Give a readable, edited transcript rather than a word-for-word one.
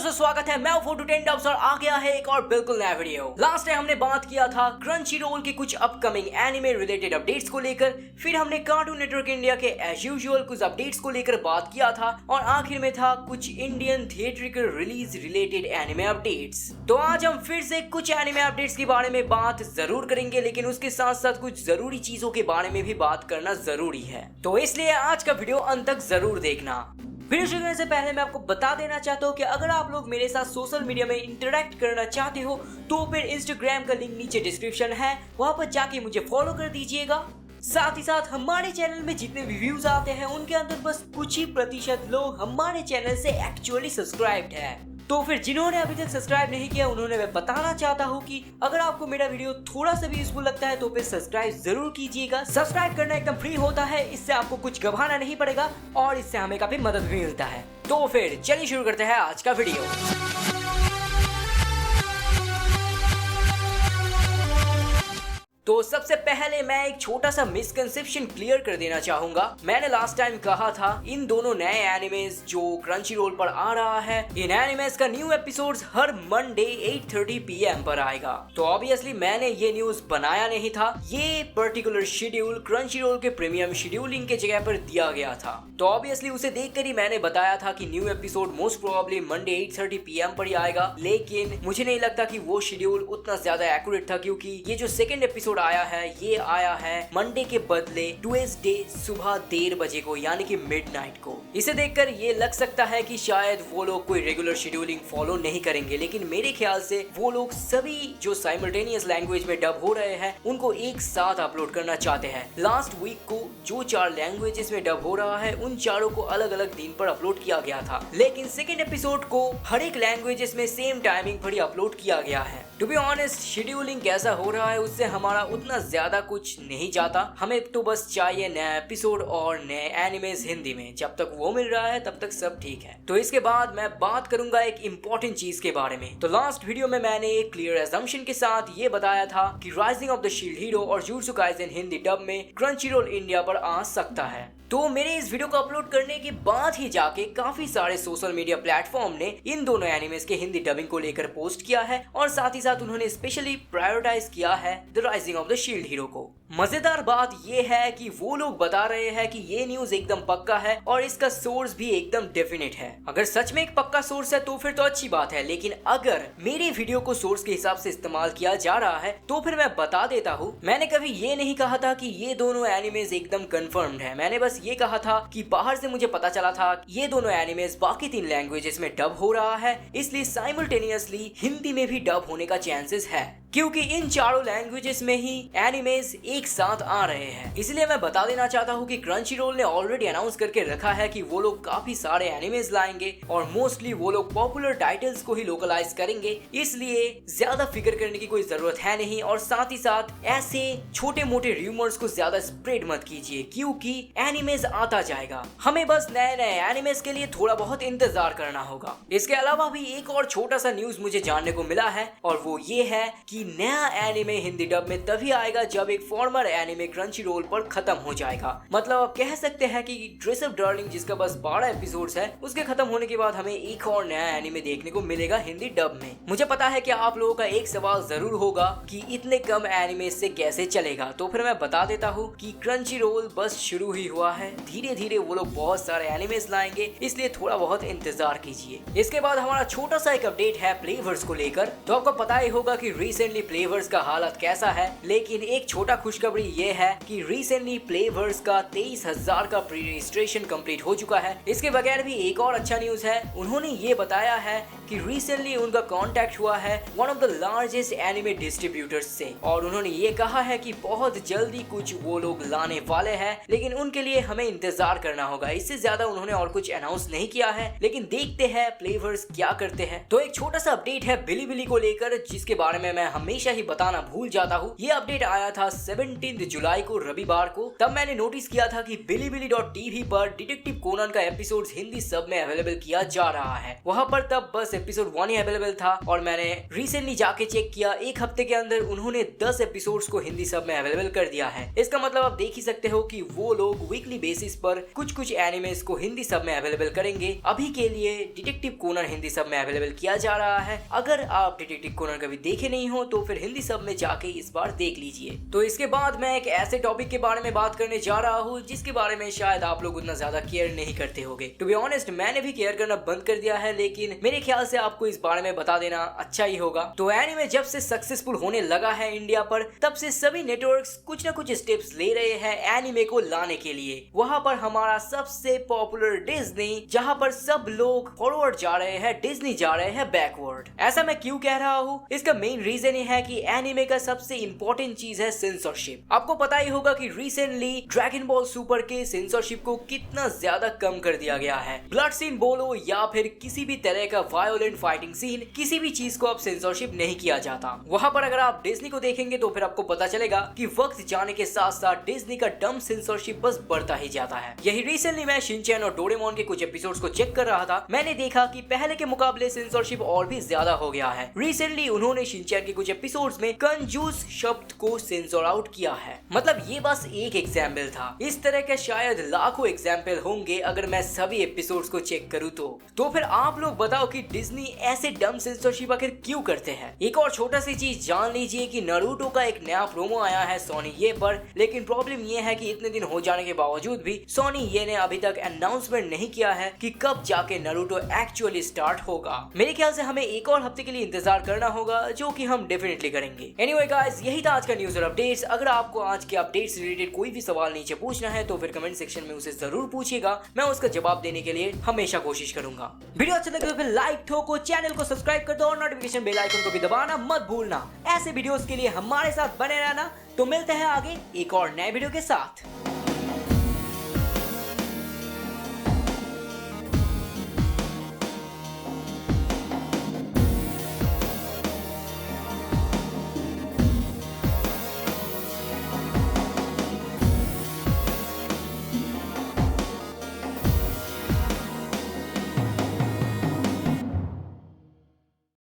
दोस्तों स्वागत है। मैं फोटो 10 डब्स और आ गया है एक और बिल्कुल नया वीडियो। लास्ट टाइम हमने बात किया था क्रंची रोल के कुछ अपकमिंग एनिमे रिलेटेड अपडेट्स को लेकर, फिर हमने कार्टून नेटवर्क इंडिया के एज यूजुअल कुछ अपडेट्स को लेकर बात किया था और आखिर में था कुछ Indian theatrical release related anime updates. तो आज हम फिर से कुछ एनिमे अपडेट्स के बारे में बात जरूर करेंगे, लेकिन उसके साथ साथ कुछ जरूरी चीजों के बारे में भी बात करना जरूरी है, तो इसलिए आज का वीडियो अंत तक जरूर देखना। वीडियो शुरू करने से पहले मैं आपको बता देना चाहता हूँ कि अगर आप लोग मेरे साथ सोशल मीडिया में इंटरेक्ट करना चाहते हो तो फिर इंस्टाग्राम का लिंक नीचे डिस्क्रिप्शन है, वहां पर जाके मुझे फॉलो कर दीजिएगा। साथ ही साथ हमारे चैनल में जितने रिव्यूज आते हैं उनके अंदर बस कुछ ही प्रतिशत लोग हमारे चैनल से एक्चुअली सब्सक्राइब्ड है। तो फिर जिन्होंने अभी तक सब्सक्राइब नहीं किया उन्होंने मैं बताना चाहता हूँ कि अगर आपको मेरा वीडियो थोड़ा सा भी यूजफुल लगता है तो फिर सब्सक्राइब जरूर कीजिएगा। सब्सक्राइब करना एकदम फ्री होता है, इससे आपको कुछ गवाना नहीं पड़ेगा और इससे हमें काफी मदद भी मिलता है। तो फिर चलिए शुरू करते हैं आज का वीडियो। तो सबसे पहले मैं एक छोटा सा मिसकंसेप्शन क्लियर कर देना चाहूंगा। मैंने लास्ट टाइम कहा था इन दोनों नए एनिमेज जो क्रंची रोल पर आ रहा है, इन एनिमेज का न्यू एपिसोड्स हर मंडे 8:30 PM पर आएगा। तो ऑब्वियसली मैंने ये न्यूज बनाया नहीं था, ये पर्टिकुलर शेड्यूल क्रंची रोल के प्रीमियम शेड्यूलिंग के जगह पर दिया गया था। तो ऑब्वियसली उसे देखकर ही मैंने बताया था कि new episode most probably Monday 8:30 PM पर ही आएगा, लेकिन मुझे नहीं लगता कि वो शेड्यूल उतना ज्यादा एक्यूरेट था, क्योंकि ये जो सेकंड एपिसोड आया है ये आया है मंडे के बदले ट्यूसडे सुबह 1:30 बजे को, यानी कि मिडनाइट को। इसे देखकर ये लग सकता है कि शायद वो लोग कोई रेगुलर शेड्यूलिंग फॉलो नहीं करेंगे, लेकिन मेरे ख्याल से वो लोग सभी जो साइमल्टेनियस लैंग्वेज में डब हो रहे हैं उनको एक साथ अपलोड करना चाहते हैं। लास्ट वीक को जो 4 लैंग्वेजेस में डब हो रहा है उन चारों को अलग अलग दिन पर अपलोड किया गया था, लेकिन सेकेंड एपिसोड को हर एक लैंग्वेजेस में सेम टाइमिंग पर ही अपलोड किया गया है। टू बी ऑनेस्ट शेड्यूलिंग कैसा हो रहा है उससे हमारा उतना ज्यादा कुछ नहीं जाता, हमें तो बस चाहिए नया एपिसोड और नए एनिमेज हिंदी में। जब तक वो मिल रहा है तब तक सब ठीक है। तो इसके बाद मैं बात करूंगा एक इम्पोर्टेंट चीज के बारे में। तो लास्ट वीडियो में मैंने एक क्लियर असम्पशन के साथ ये बताया था कि rising of the shield hero और जुजुत्सु काइसेन हिंदी डब में क्रंची रोल इंडिया पर आ सकता है। तो मेरे इस वीडियो को अपलोड करने के बाद ही जाके काफी सारे सोशल मीडिया प्लेटफॉर्म ने इन दोनों एनिमेज के हिंदी डबिंग को लेकर पोस्ट किया है और साथ ही साथ उन्होंने स्पेशली प्रायोरिटाइज किया है the rising of the shield hero को। मजेदार बात ये है कि वो लोग बता रहे हैं कि ये न्यूज एकदम पक्का है और इसका सोर्स भी एकदम डेफिनेट है। अगर सच में एक पक्का सोर्स है तो फिर तो अच्छी बात है, लेकिन अगर मेरे वीडियो को सोर्स के हिसाब से इस्तेमाल किया जा रहा है तो फिर मैं बता देता हूँ, मैंने कभी ये नहीं कहा था कि ये दोनों एनिमेज एकदम कंफर्म्ड है। मैंने बस ये कहा था कि बाहर से मुझे पता चला था ये दोनों एनिमेज बाकी 3 लैंग्वेजेस में डब हो रहा है, इसलिए साइमल्टेनियसली हिंदी में भी डब होने का चांसेस है, क्योंकि इन चारों लैंग्वेजेस में ही एनिमेज एक साथ आ रहे हैं। इसलिए मैं बता देना चाहता हूँ कि क्रंची रोल ने ऑलरेडी अनाउंस करके रखा है कि वो लोग काफी सारे एनिमेज लाएंगे और मोस्टली वो लोग पॉपुलर टाइटल्स को ही लोकलाइज करेंगे, इसलिए ज्यादा फिक्र करने की कोई जरूरत है नहीं। और साथ ही साथ ऐसे छोटे मोटे रूमर्स को ज्यादा स्प्रेड मत कीजिए, क्योंकि एनिमेज आता जाएगा, हमें बस नए नए एनिमेज के लिए थोड़ा बहुत इंतजार करना होगा। इसके अलावा भी एक और छोटा सा न्यूज मुझे जानने को मिला है और वो ये है कि नया एनिमे हिंदी डब में तभी आएगा जब एक फॉर्मर एनिमे क्रंची रोल पर खत्म हो जाएगा। मतलब आप कह सकते हैं कि ड्रेस अप डार्लिंग जिसका बस 12 एपिसोड्स है, उसके खत्म होने के बाद हमें एक और नया एनिमे देखने को मिलेगा हिंदी डब में। मुझे पता है कि आप लोगों का एक सवाल जरूर होगा कि इतने कम एनिमे से कैसे चलेगा, तो फिर मैं बता देता हूँ कि क्रंची रोल बस शुरू ही हुआ है, धीरे धीरे वो लोग बहुत सारे एनिमेज लाएंगे, इसलिए थोड़ा बहुत इंतजार कीजिए। इसके बाद हमारा छोटा सा एक अपडेट है प्लेवर्स को लेकर। तो आपको पता ही होगा कि रिसेंटली प्लेवर्स का हालत कैसा है, लेकिन एक छोटा खुशखबरी ये है कि रिसेंटली प्लेवर्स का 23,000 का प्री रजिस्ट्रेशन कंप्लीट हो चुका है। इसके बगैर भी एक और अच्छा न्यूज है, उन्होंने ये बताया है कि रिसेंटली उनका कांटेक्ट हुआ है one of the largest anime distributors से और उन्होंने ये कहा है कि बहुत जल्दी कुछ वो लोग लाने वाले हैं, लेकिन उनके लिए हमें इंतजार करना होगा। इससे ज्यादा उन्होंने और कुछ अनाउंस नहीं किया है, लेकिन देखते हैं प्लेवर्स क्या करते हैं। तो एक छोटा सा अपडेट है बिलीबिली को लेकर, जिसके बारे में मैं हमेशा ही बताना भूल जाता हूँ। ये अपडेट आया था 17 जुलाई को रविवार को। तब मैंने नोटिस किया था कि bilibili.tv पर डिटेक्टिव कोनन का एपिसोड हिंदी सब में अवेलेबल किया जा रहा है। वहाँ पर तब बस एपिसोड 1 ही अवेलेबल था और मैंने रिसेंटली जाके चेक किया, एक हफ्ते के अंदर उन्होंने 10 एपिसोड्स को हिंदी सब में अवेलेबल कर दिया है। इसका मतलब आप देख ही सकते हो कि वो लोग वीकली बेसिस पर कुछ एनिमेस को हिंदी सब में अवेलेबल करेंगे। अभी के लिए डिटेक्टिव कोनन हिंदी सब में अवेलेबल किया जा रहा है। अगर आप डिटेक्टिव कोनन कभी देखे नहीं हो तो फिर हिंदी सब में जाके इस बार देख लीजिए। तो इसके बाद मैं एक ऐसे टॉपिक के बारे में बात करने जा रहा हूँ जिसके बारे में शायद आप लोग उतना ज्यादा केयर नहीं करते होंगे। टू बी ऑनेस्ट मैंने भी केयर करना बंद कर दिया है, लेकिन मेरे ख्याल से आपको इस बारे में बता देना अच्छा ही होगा। तो एनीमे जब से सक्सेसफुल होने लगा है इंडिया पर, तब से सभी नेटवर्क्स कुछ ना कुछ स्टेप्स ले रहे हैं एनीमे को लाने के लिए। वहाँ पर हमारा सबसे पॉपुलर डिज्नी, जहाँ पर सब लोग फॉरवर्ड जा रहे हैं, डिज्नी जा रहे हैं बैकवर्ड। ऐसा मैं क्यों कह रहा हूँ? इसका मेन रीजन ये है कि एनीमे का सबसे इंपॉर्टेंट चीज है सेंसरशिप। आपको पता ही होगा कि रिसेंटली ड्रैगन बॉल सुपर के सेंसरशिप को कितना ज्यादा कम कर दिया गया है। ब्लड सीन बोलो या फिर किसी भी तरह का वायोलेंट फाइटिंग सीन, किसी भी चीज को अब सेंसरशिप नहीं किया जाता। वहाँ पर अगर आप डिज्नी को देखेंगे तो फिर आपको पता चलेगा कि वक्त जाने के साथ साथ डिज्नी का डम सेंसरशिप बस बढ़ता ही जाता है। यही रिसेंटली मैं शिनचैन और डोरेमोन के कुछ एपिसोड्स को चेक कर रहा था। मैंने देखा कि पहले के मुकाबले सेंसरशिप और भी ज्यादा हो गया है। रिसेंटली उन्होंने शिनचैन के कुछ एपिसोड्स में कंजूस शब्द को सेंसर आउट किया है। मतलब ये बस एक एग्जाम्पल था, इस तरह के शायद लाखों एग्जाम्पल होंगे अगर मैं सभी एपिसोड्स को चेक करूँ तो फिर आप लोग बताओ कि डिज्नी ऐसे डम सेंसरशिप आखिर क्यों करते हैं। एक और छोटा सी चीज जान लीजिए कि नारुतो का एक नया प्रोमो आया है सोनी ये पर, लेकिन प्रॉब्लम ये है कि इतने दिन हो जाने के बावजूद भी सोनी ये ने अभी तक अनाउंसमेंट नहीं किया है कि कब जाके नारुतो एक्चुअली स्टार्ट होगा। मेरे ख्याल से हमें एक और हफ्ते के लिए इंतजार करना होगा, जो कि हम डेफिनेटली करेंगे। एनीवे गाइस, यही था आज का न्यूज और अपडेट्स। अगर आपको आज के अपडेट्स से रिलेटेड कोई भी सवाल नीचे पूछना है तो फिर कमेंट सेक्शन में उसे जरूर पूछिएगा, मैं उसका जवाब देने के लिए हमेशा कोशिश करूंगा। वीडियो अच्छा लगे तो फिर लाइक ठोको, चैनल को सब्सक्राइब कर दो और नोटिफिकेशन बेल आइकन को भी दबाना मत भूलना। ऐसे वीडियोस के लिए हमारे साथ बने रहना। तो मिलते हैं आगे एक और नए वीडियो के साथ।